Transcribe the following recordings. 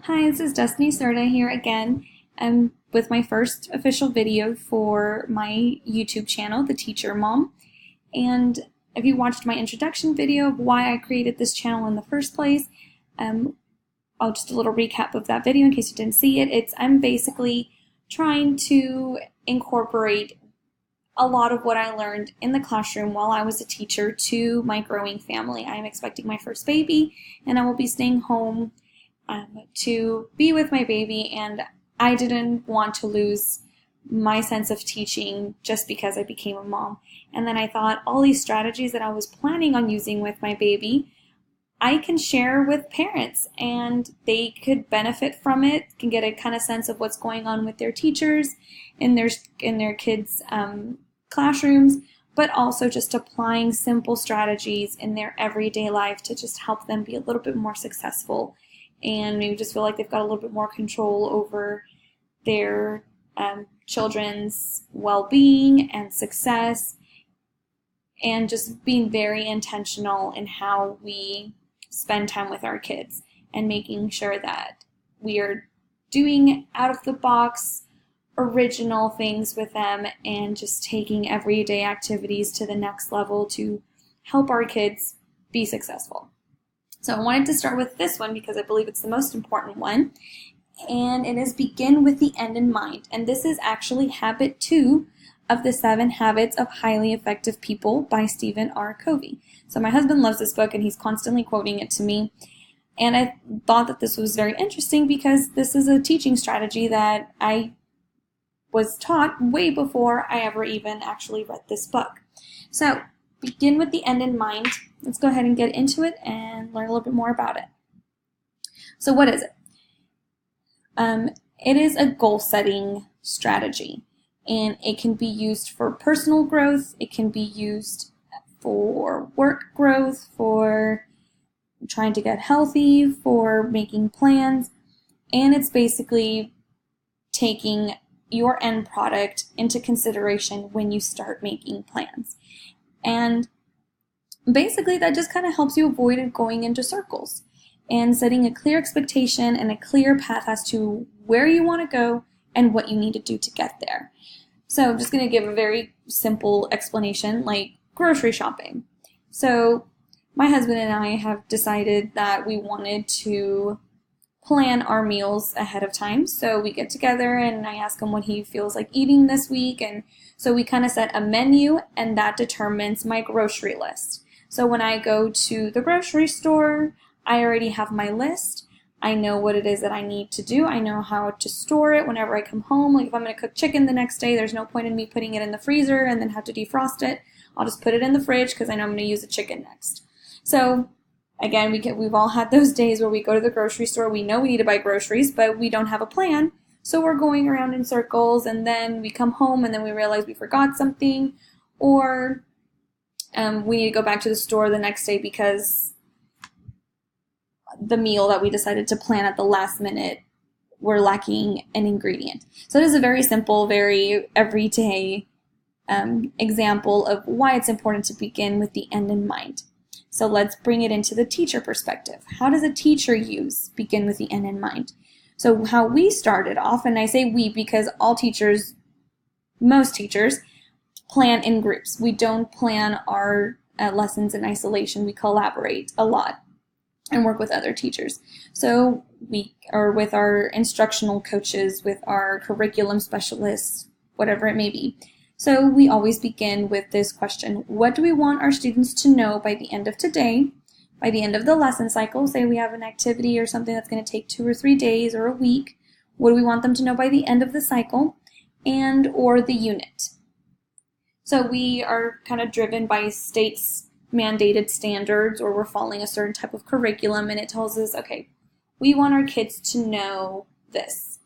Hi, this is Destiny Serta here again. With my first official video for my YouTube channel, The Teacher Mom. And if you watched my introduction video of why I created this channel in the first place, I'll just a little recap of that video in case you didn't see it. I'm basically trying to incorporate a lot of what I learned in the classroom while I was a teacher to my growing family. I am expecting my first baby, and I will be staying home to be with my baby, and I didn't want to lose my sense of teaching just because I became a mom. And then I thought all these strategies that I was planning on using with my baby, I can share with parents and they could benefit from it, can get a kind of sense of what's going on with their teachers in their kids' classrooms, but also just applying simple strategies in their everyday life to just help them be a little bit more successful and maybe just feel like they've got a little bit more control over their children's well-being and success, and just being very intentional in how we spend time with our kids and making sure that we are doing out-of-the-box original things with them and just taking everyday activities to the next level to help our kids be successful. So I wanted to start with this one because I believe it's the most important one, and it is begin with the end in mind. And this is actually habit 2 of the 7 Habits of Highly Effective People by Stephen R. Covey. So my husband loves this book and he's constantly quoting it to me. And I thought that this was very interesting because this is a teaching strategy that I was taught way before I ever even actually read this book. So begin with the end in mind. Let's go ahead and get into it and learn a little bit more about it. So what is it? It is a goal-setting strategy, and it can be used for personal growth, it can be used for work growth, for trying to get healthy, for making plans, and it's basically taking your end product into consideration when you start making plans. And basically that just kind of helps you avoid going into circles and setting a clear expectation and a clear path as to where you want to go and what you need to do to get there. So I'm just going to give a very simple explanation, like grocery shopping. So my husband and I have decided that we wanted to plan our meals ahead of time. So we get together and I ask him what he feels like eating this week, and so we kind of set a menu, and that determines my grocery list. So when I go to the grocery store, I already have my list. I know what it is that I need to do. I know how to store it whenever I come home. Like if I'm going to cook chicken the next day, there's no point in me putting it in the freezer and then have to defrost it. I'll just put it in the fridge because I know I'm going to use the chicken next. So again, we've all had those days where we go to the grocery store, we know we need to buy groceries, but we don't have a plan. So we're going around in circles, and then we come home and then we realize we forgot something, or we need to go back to the store the next day because the meal that we decided to plan at the last minute, we're lacking an ingredient. So it is a very simple, very everyday example of why it's important to begin with the end in mind. So let's bring it into the teacher perspective. How does a teacher use begin with the end in mind? So how we started off, and I say we because most teachers, plan in groups. We don't plan our lessons in isolation. We collaborate a lot and work with other teachers. So we are with our instructional coaches, with our curriculum specialists, whatever it may be. So we always begin with this question: what do we want our students to know by the end of today, by the end of the lesson cycle? Say we have an activity or something that's going to take 2 or 3 days or a week. What do we want them to know by the end of the cycle and or the unit? So we are kind of driven by states mandated standards, or we're following a certain type of curriculum, and it tells us, okay, we want our kids to know this.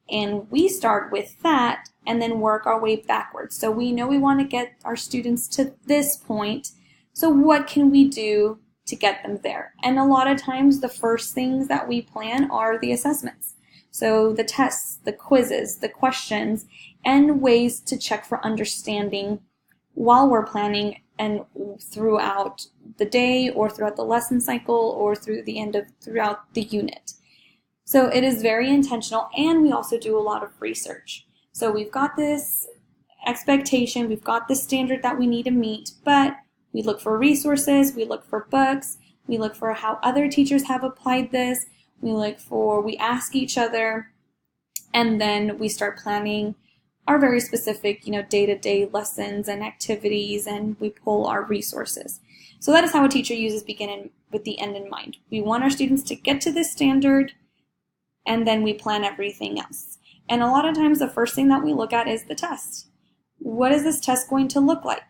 And we start with that and then work our way backwards. So we know we want to get our students to this point. So what can we do to get them there? And a lot of times the first things that we plan are the assessments. So the tests, the quizzes, the questions, and ways to check for understanding while we're planning and throughout the day or throughout the lesson cycle or throughout the unit. So it is very intentional, and we also do a lot of research. So we've got this expectation, we've got this standard that we need to meet, but we look for resources, we look for books, we look for how other teachers have applied this, we ask each other, and then we start planning our very specific, day-to-day lessons and activities, and we pull our resources. So that is how a teacher uses begin with the end in mind. We want our students to get to this standard, and then we plan everything else. And a lot of times the first thing that we look at is the test. What is this test going to look like?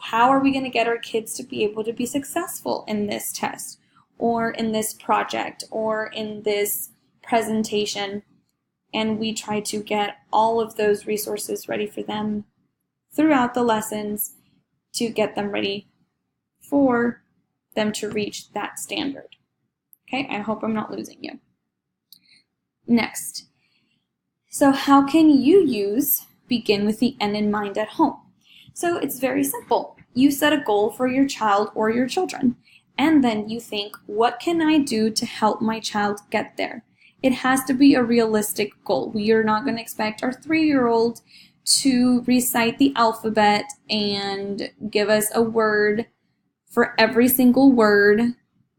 How are we going to get our kids to be able to be successful in this test, or in this project, or in this presentation? And we try to get all of those resources ready for them throughout the lessons to get them ready for them to reach that standard. Okay, I hope I'm not losing you. Next, so how can you use begin with the end in mind at home? So it's very simple. You set a goal for your child or your children, and then you think, what can I do to help my child get there? It has to be a realistic goal. We are not going to expect our 3-year-old to recite the alphabet and give us a word for every single word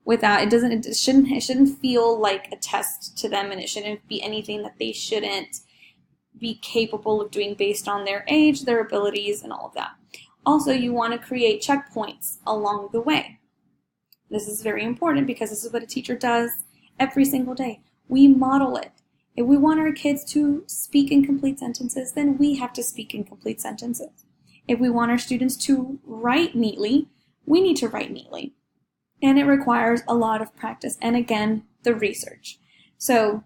without it shouldn't feel like a test to them, and it shouldn't be anything that they shouldn't be capable of doing based on their age, their abilities, and all of that. Also, you want to create checkpoints along the way. This is very important because this is what a teacher does every single day. We model it. If we want our kids to speak in complete sentences, then we have to speak in complete sentences. If we want our students to write neatly, we need to write neatly. And it requires a lot of practice, and again, the research. So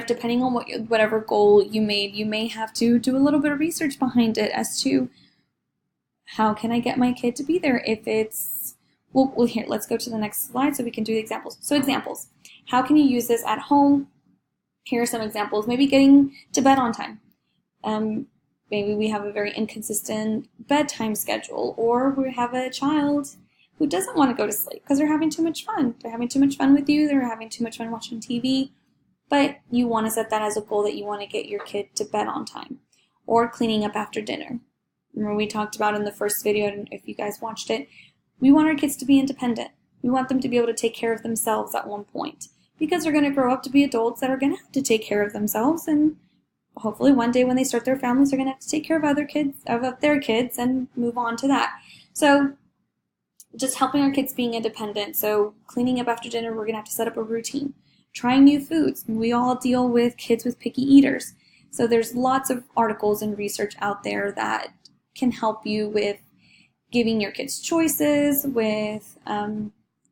depending on whatever goal you made, you may have to do a little bit of research behind it as to how can I get my kid to be there. If it's, well, here, let's go to the next slide so we can do the examples. So examples, how can you use this at home? Here are some examples. Maybe getting to bed on time. Maybe we have a very inconsistent bedtime schedule, or we have a child who doesn't want to go to sleep because they're having too much fun. They're having too much fun with you. They're having too much fun watching TV. But you want to set that as a goal that you want to get your kid to bed on time. Or cleaning up after dinner. Remember we talked about in the first video, and if you guys watched it, we want our kids to be independent. We want them to be able to take care of themselves at one point, because they're going to grow up to be adults that are going to have to take care of themselves, and hopefully one day when they start their families, they're going to have to take care of their kids and move on to that. So just helping our kids being independent. So cleaning up after dinner, we're going to have to set up a routine. Trying new foods. We all deal with kids with picky eaters. So there's lots of articles and research out there that can help you with giving your kids choices, with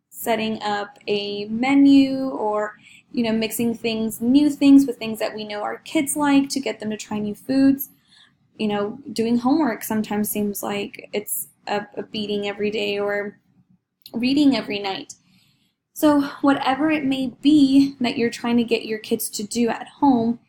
setting up a menu, or mixing new things with things that we know our kids like to get them to try new foods. Doing homework sometimes seems like it's a beating every day, or reading every night. So whatever it may be that you're trying to get your kids to do at home,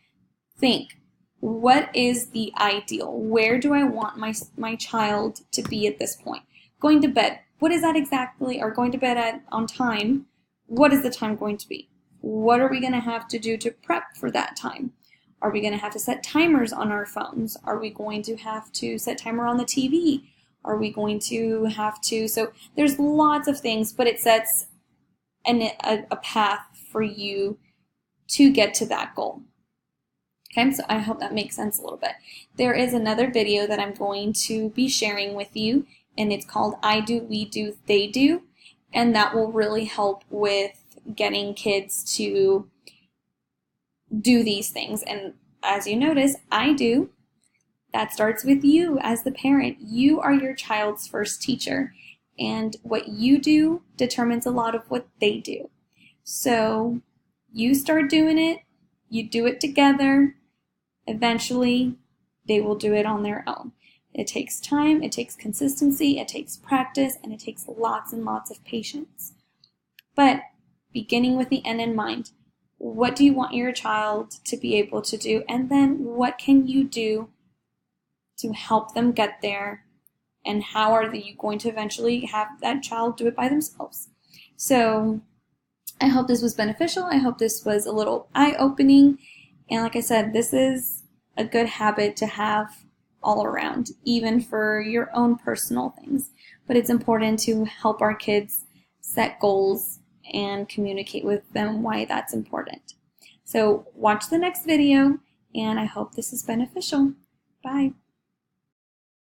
think, what is the ideal? Where do I want my child to be at this point? Going to bed, what is that exactly? Or going to bed on time, what is the time going to be? What are we going to have to do to prep for that time? Are we going to have to set timers on our phones? Are we going to have to set timer on the TV? Are we going to have to, so there's lots of things, but it sets a path for you to get to that goal. Okay, so I hope that makes sense a little bit. There is another video that I'm going to be sharing with you, and it's called I Do, We Do, They Do, and that will really help with getting kids to do these things. And as you notice, I do. That starts with you as the parent. You are your child's first teacher, and what you do determines a lot of what they do. So you start doing it, you do it together, eventually they will do it on their own. It takes time, it takes consistency, it takes practice, and it takes lots and lots of patience. But beginning with the end in mind, what do you want your child to be able to do? And then what can you do to help them get there? And how are you going to eventually have that child do it by themselves? So I hope this was beneficial. I hope this was a little eye-opening. And like I said, this is a good habit to have all around, even for your own personal things. But it's important to help our kids set goals and communicate with them why that's important. So watch the next video, and I hope this is beneficial. Bye.